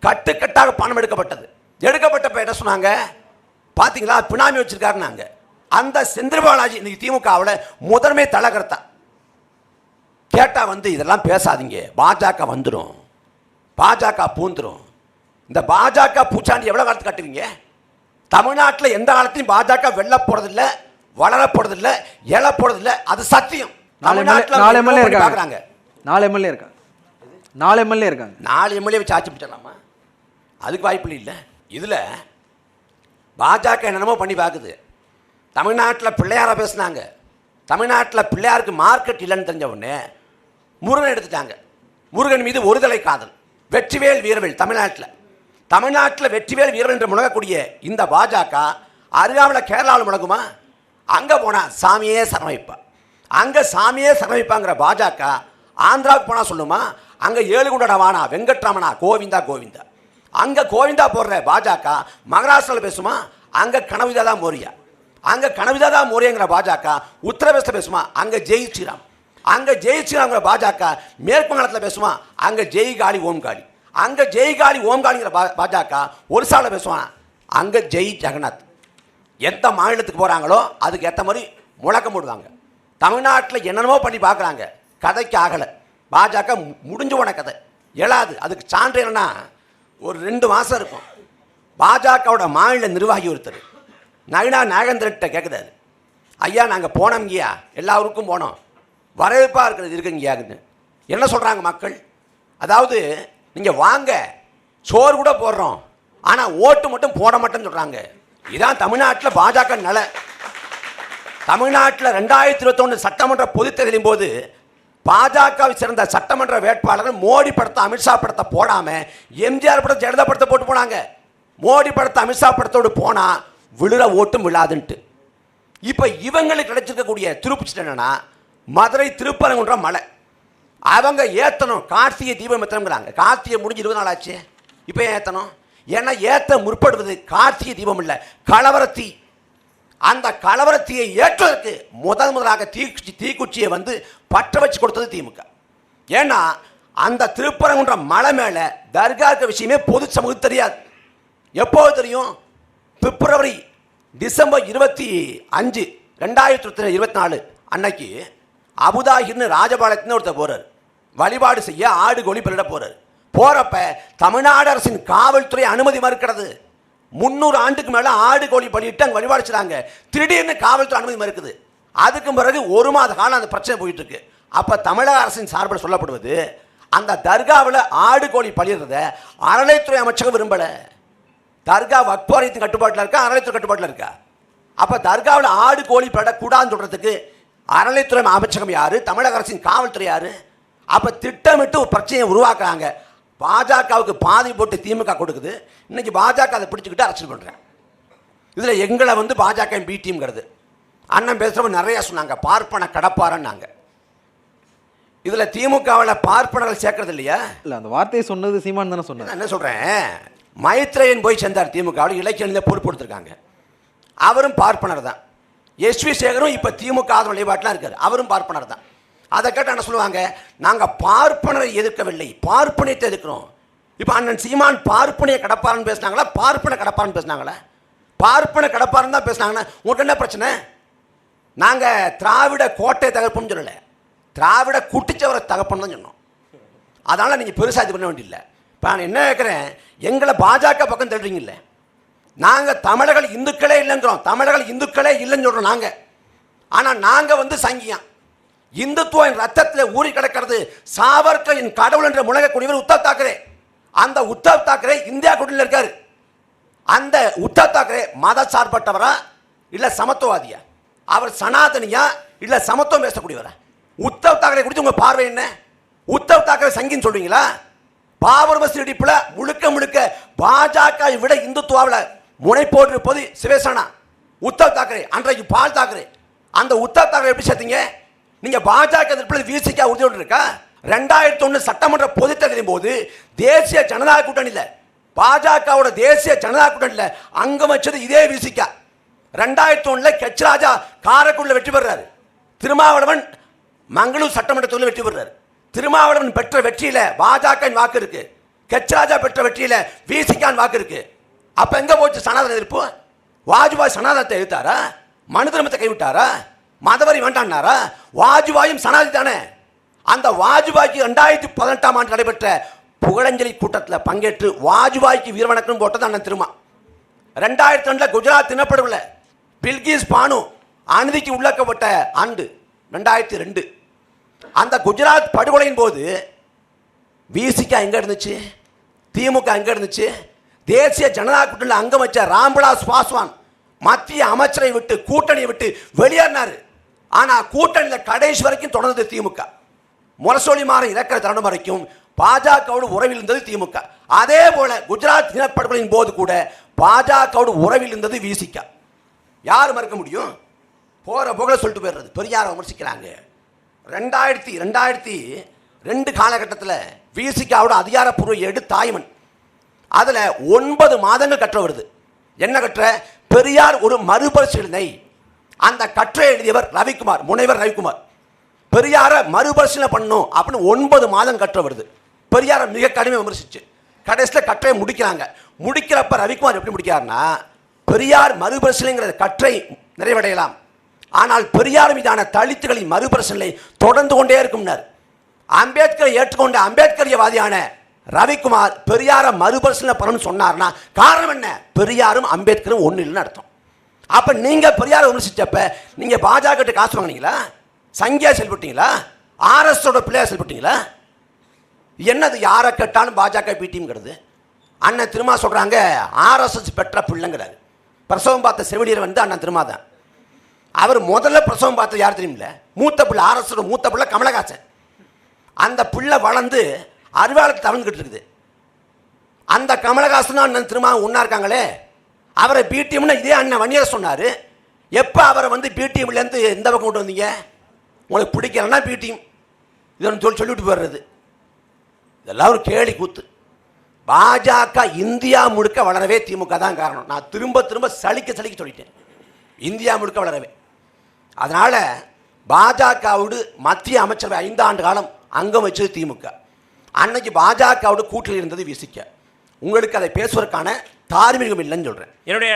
கட்டுக்கட்டாக பணம் எடுக்கப்பட்டப்ப என்ன சொன்னாங்க பார்த்தீங்களா, பினாமி வச்சிருக்காருன்னாங்க. அந்த செந்தில் பாலாஜி இன்னைக்கு திமுகவில் முதன்மை தலைகர்த்தா. கேட்டால் வந்து இதெல்லாம் பேசாதீங்க, பாஜக வந்துடும், பாஜக பூந்துடும். இந்த பாஜக பூச்சாண்டி எவ்வளோ காலத்து கட்டுவீங்க? தமிழ்நாட்டில் எந்த காலத்தையும் பாஜக வெல்ல போறதில்ல, வளர போறதில்ல, எழ போறதில்ல, அது சத்தியம். தமிழ்நாட்டில் 4 எம்எல்ஏ இருக்காங்க. 4 எம்எல்ஏ வச்சு ஆட்சி பிடிச்சலாமா? அதுக்கு வாய்ப்பு இல்லை. இதில் பாஜக என்னென்னமோ பண்ணி பார்க்குது. தமிழ்நாட்டில் பிள்ளையாரை பேசினாங்க. தமிழ்நாட்டில் பிள்ளையாருக்கு மார்க்கெட் இல்லைன்னு தெரிஞ்ச உடனே முருகன் எடுத்துட்டாங்க. முருகன் மீது ஒரு தலை காதல். வெற்றிவேல் வீரவேல் தமிழ்நாட்டில் வெற்றிவேல் வீரவேல் என்று முழங்கக்கூடிய இந்த பாஜக அருகாமல் கேரளாவில் முழங்குமா? அங்கே போனால் சாமியே சரணமைப்பா, அங்கே சாமியே சரணமைப்பாங்கிற பாஜக ஆந்திராவுக்கு போனால் சொல்லுமா, அங்கே ஏழுகுண்டட வானா வெங்கட்ராமனா கோவிந்தா கோவிந்தா. அங்கே கோவிந்தா போடுற பாஜக மகாராஷ்டிராவில் பேசுமா, அங்கே கனவிதா மோரியா, அங்கே கனவிதா மோரியாங்கிற பாஜக உத்தரப்பிரதேசத்தில் பேசுமா, அங்கே ஜெய் ஸ்ரீராம். அங்கே ஜெய் ஸ்ரீராம்ங்கிற பாஜக மேற்கு வங்காளத்தில் பேசுமா, அங்கே ஜெய் காளி ஓம் காளி. அங்கே ஜெய் காளி ஓம் காளிங்கிற பாஜக ஒரிசாவில் பேசுவான், அங்கே ஜெய் ஜெகநாத். எந்த மாநிலத்துக்கு போகிறாங்களோ அதுக்கு ஏற்ற மாதிரி முழக்கம் போடுவாங்க. தமிழ்நாட்டில் என்னென்னமோ பண்ணி பார்க்குறாங்க, கதைக்கு ஆகலை. பாஜக முடிஞ்சு போன கதை எழாது. அதுக்கு சான்று என்னன்னா, ஒரு 2 மாதம் இருக்கும். பாஜகவோட மாநில நிர்வாகி ஒருத்தர் நயினா நாகேந்திரன்கிட்ட கேட்குறாரு, ஐயா நாங்கள் போனோம்ங்கய்யா, எல்லா ஊருக்கும் போனோம், வரவேற்பாக இருக்கிறது இருக்குங்கய்யான்னு. என்ன சொல்கிறாங்க மக்கள்? அதாவது நீங்கள் வாங்க, சோறு கூட போடுறோம், ஆனால் ஓட்டு மட்டும் போட மாட்டேன்னு சொல்கிறாங்க. இதான் தமிழ்நாட்டில் பாஜக நிலை. தமிழ்நாட்டில் 2021 சட்டமன்ற பொதுத் தேர்தலின் போது பாஜகவை சேர்ந்த சட்டமன்ற வேட்பாளர்கள் மோடி படத்தை அமித்ஷா படத்தை போடாமல் எம்ஜிஆர் படத்தை ஜெயலலிதா படத்தை போட்டு போனாங்க. மோடி படத்தை அமித்ஷா படத்தோடு போனால் விழுற ஓட்டும் விழாதுன்ட்டு. இப்போ இவங்களுக்கு கிடைச்சிருக்கக்கூடிய திருப்பிச்சு என்னன்னா, மதுரை திருப்பரங்குன்றம் மலை அவங்க ஏற்றணும், கார்த்திகை தீபம் ஏற்றணுங்கிறாங்க. கார்த்திகை முடிஞ்சு 20 நாள் ஆச்சு, இப்போ ஏற்றணும். ஏன்னா ஏற்ற முற்படுவது கார்த்திகை தீபம் இல்லை, கலவரத்தீ. அந்த கலவரத்தீயை ஏற்றுவதற்கு முதலாக தீக்குச்சியை வந்து பற்ற வச்சு கொடுத்தது திமுக. ஏன்னா அந்த திருப்பரங்குன்ற மலை மேலே தர்கா இருக்க விஷயமே பொது சமூகம் தெரியாது. எப்போது தெரியும்? பிப்ரவரி டிசம்பர் 25 2024 அன்னைக்கு அபுதாகிர்னு ராஜபாளையத்தின் ஒருத்தர் போறார், வழிபாடு செய்ய ஆடு கோழி பலிட போறார். போறப்ப தமிழ்நாடு அரசின் காவல்துறை அனுமதி மறுக்கிறது. 300 ஆண்டுக்கு மேலே ஆடு கோழி பலியிட்டு அங்கே வழிபாடு செய்றாங்க. திடீர்னு காவல்துறை அனுமதி மறுக்குது. அதுக்கு பிறகு 1 மாத காலம் அந்த பிரச்சனை போயிட்டு இருக்கு. அப்போ தமிழக அரசின் சார்பில் சொல்லப்படுவது, அந்த தர்காவில் ஆடு கோழி பலியிறத அறநிலைத்துறை அமைச்சகம் விரும்பலை. தர்கா வக்ஃப் வாரியத்தின் கட்டுப்பாட்டில் இருக்கா, அறநிலைத்துறை கட்டுப்பாட்டில் இருக்கா? அப்போ தர்காவில் ஆடு கோழி பலிடக்கூடாதுன்னு சொல்கிறதுக்கு அறநிலைத்துறை அமைச்சகம் யாரு, தமிழக அரசின் காவல்துறை யாரு? அப்போ திட்டமிட்டு ஒரு பிரச்சனையை உருவாக்குறாங்க. பாஜகவுக்கு பாதி போட்டு திமுக கொடுக்குது. இன்னைக்கு பாஜக அதை பிடிச்சிக்கிட்டு அரசியல் பண்ணுறேன். இதில் எங்களை வந்து பாஜக பி டீம்ங்கிறது. அண்ணன் பேசுகிறப்ப நிறையா சொன்னாங்க, பார்ப்பன கடப்பாரன்னாங்க. இதில் திமுகவில் பார்ப்பனர்கள் சேர்க்கறது இல்லையா? இல்லை, அந்த வார்த்தையை சொன்னது சீமான் தானே சொன்னது. என்ன சொல்கிறேன், மைத்ரேயன் போய் சேர்ந்தார் திமுகவில், இலக்கியத்தில் பொறுப்பு கொடுத்துருக்காங்க. அவரும் பார்ப்பனர் தான். எஸ்வி சேகரும் இப்போ திமுக வழிபாட்டெலாம் இருக்கார், அவரும் பார்ப்பனர் தான். அதை கேட்டு என்ன சொல்லுவாங்க, நாங்கள் பார்ப்பனரை எதிர்க்கவில்லை, பார்ப்பனியத்தை எதிர்க்கிறோம். இப்போ அண்ணன் சீமான் பார்ப்பனிய கடப்பாரன்னு பேசினாங்களா, பார்ப்பன கடப்பாரன்னு பேசினாங்களா? பார்ப்பன கடப்பாரன்னு தான் பேசினாங்கன்னா உங்களுக்கு என்ன பிரச்சனை? நாங்கள் திராவிட கோட்டை தகப்பன்னு சொல்லலை, திராவிட குட்டிச்சவரை தகப்பன்னு தான் சொன்னோம். அதனால் நீங்கள் பெருசாக இது பண்ண வேண்டியதில்லை. இப்போ நான் என்ன கேட்குறேன், எங்களை பாஜக பக்கம் தள்ளுறீங்கல்ல, நாங்கள் தமிழர்கள் இந்துக்களே இல்லைங்கிறோம், தமிழர்கள் இந்துக்களே இல்லைன்னு சொல்கிறோம் நாங்கள். ஆனால் நாங்கள் வந்து சங்கியம், இந்துத்துவ ரத்தத்தில் ஊறி கிடக்கிறது. சாவர்கரின் கடவுள் என்ற முழங்கக்கூடியவர் உத்தவ் தாக்கரே. அந்த உத்தவ் தாக்கரே இந்தியா கூட்டணியில் இருக்காரு. அந்த உத்தவ் தாக்கரே மத சார்பட்டவரா இல்லை சமத்துவவாதியா? அவர் சனாதனியா இல்லை சமத்துவம் பேசக்கூடியவரா? உத்தவ் தாக்கரே குறித்து உங்கள் பார்வை என்ன? உத்தவ் தாக்கரே சங்கின்னு சொல்றீங்களா? பாபர் மசூதி இடிப்பில் முழுக்க முழுக்க பாஜக விட இந்துத்துவாவில் முனைப்போடு இருப்பது சிவசேனா, உத்தவ் தாக்கரே, அன்றைக்கு பால் தாக்கரே. அந்த உத்தவ் தாக்கரே எப்படி சேர்த்தீங்க? நீங்க பாஜக எதிர்ப்பில் வீசிக்க உறுதியோடு இருக்கா? 2001 சட்டமன்ற பொதுத் தேர்தலின் போது தேசிய ஜனநாயக கூட்டணியில், பாஜகவோட தேசிய ஜனநாயக கூட்டணியில் அங்கம் வச்சது இதே வீசிக்கா. 2001 கெச் ராஜா காரைக்குடியில் வெற்றி பெறாரு, திருமாவளவன் மங்களூர் சட்டமன்ற தொகுதியில் வெற்றி பெறாரு. திருமாவளவன் பெற்ற வெற்றியில் பாஜக வாக்கு இருக்கு, ராஜா பெற்ற வெற்றியில விசிகான் வாக்கு இருக்கு. அப்ப எங்க போச்சு சனாதன எதிர்ப்பு? வாஜ்பாய் சனாதனத்தை எதிர்த்தாரா? மனு தர்மத்தை கைவிட்டாரா? மதவரி வேண்டாம்னாரா? வாஜ்பாயும் சனாதி தானே. அந்த வாஜ்பாய்க்கு 2018ஆம் ஆண்டு நடைபெற்ற புகழஞ்சலி கூட்டத்தில் பங்கேற்று வாஜ்பாய்க்கு வீரவணக்கம் போட்டது அண்ணன் திருமா. 2002 குஜராத் தினப்படுவில் பில்கிஸ் பானு அநீதிக்கு உள்ளாக்கப்பட்ட ஆண்டு 2002. அந்த குஜராத் படுகொலையின் போது விசிகா எங்க இருந்துச்சு? திமுக எங்க இருந்துச்சு? தேசிய ஜனநாயக கூட்டணியில் அங்கம் வச்ச ராம்விலாஸ் பாஸ்வான் மத்திய அமைச்சரை விட்டு கூட்டணியை விட்டு வெளியேறினார். ஆனா கூட்டணியில் கடைசி வரைக்கும் தொடர்ந்தது திமுக. முரசொலி மாற இறக்கிற தருணம் வரைக்கும் பாஜகவோடு உறவில் இருந்தது திமுக. அதே போல குஜராத் இனப்படுகொலையின் போது கூட பாஜகவோடு உறவில் இருந்தது விசிகா. யார் மறுக்க முடியும்? போற போகல சொல்லிட்டு போயிடுறது. பெரியாரை விமர்சிக்கிறாங்க. 2002 காலகட்டத்தில் விசிகாவோட அதிகாரப்பூர்வ எடு தாய்மன். அதுல 9 மாதங்கள் கற்ற வருது. என்ன கற்ற? பெரியார் ஒரு மறுபரிசீலனை. அந்த கற்றை எழுதியவர் ரவிக்குமார், முனைவர் ரவிக்குமார். பெரியாரை மறுபரிசீலனை பண்ணும் அப்படின்னு 9 மாதம் கற்ற வருது. பெரியாரை மிக கடுமையாக விமர்சிச்சு கடைசியில் கற்றையை முடிக்கிறாங்க. முடிக்கிறப்ப ரவிக்குமார் எப்படி முடிக்கிறார்னா, பெரியார் மறுபரிசீலனைங்கிற கற்றை நிறைவடையலாம், ஆனால் பெரியார் மீதான தலித்துகளின் மறுபரிசீலனை தொடர்ந்து கொண்டே இருக்கும்னார். அம்பேத்கரை ஏற்றுக்கொண்ட அம்பேத்கரியவாதியான ரவிக்குமார் பெரியாரை மறுபரிசீலனை பண்ணணும்னு சொன்னார்னா காரணம் என்ன? பெரியாரும் அம்பேத்கரும் ஒன்று இல்லைன்னு அர்த்தம். அப்ப நீங்க பெரியாரை விமர்சிச்சப்ப நீங்க பாஜக கிட்ட காசு வாங்கினீங்களா? சங்கியா செயல்பட்டீங்களா? ஆர்எஸ்ஓட பிள்ளையா செயல்பட்டீங்களா? என்னது யாரை கேட்டாலும் பாஜக பிடிங்கிறது? அண்ணன் திருமா சொல்றாங்க ஆர்எஸ்எஸ் பெற்ற பிள்ளைங்கிறாரு. பிரசவம் பார்த்த செவிலியர் வந்து அண்ணன் திருமா தான். அவர் முதல்ல பிரசவம் பார்த்தது யார் தெரியுமில்ல? மூத்த பிள்ளை, ஆர்எஸ்எஸ் மூத்த பிள்ளை கமலஹாசன். அந்த பிள்ளை வளர்ந்து அறிவாளத்தை தவழ்ந்துகிட்டு இருக்குது. அந்த கமலஹாசனும் அண்ணன் திருமா ஒன்னா இருக்காங்களே, அவரை பிடிஎம்னு இதே அண்ணன் வன்னியர் சொன்னார். எப்போ அவரை வந்து பிடிஎம்லேருந்து எந்த பக்கம் கொண்டு வந்தீங்க? உங்களுக்கு பிடிக்கலன்னா பிடிஎம் இதொன்று சொல்லிவிட்டு போயிடுறது. இதெல்லாம் ஒரு கேலி கூத்து. பாஜக இந்தியா முழுக்க வளரவே திமுக தான் காரணம். நான் திரும்ப திரும்ப சலிக்க சொல்லிட்டேன். இந்தியா முழுக்க வளரவே. அதனால பாஜகவோடு மத்திய அமைச்சரவை 5 ஆண்டு காலம் அங்கம் வச்சது திமுக. அன்னைக்கு பாஜகவோடு கூட்டணி இருந்தது விசிக. உங்களுக்கு அதை பேசுவதற்கான தார்மீகம் இல்லைன்னு சொல்றேன். என்னுடைய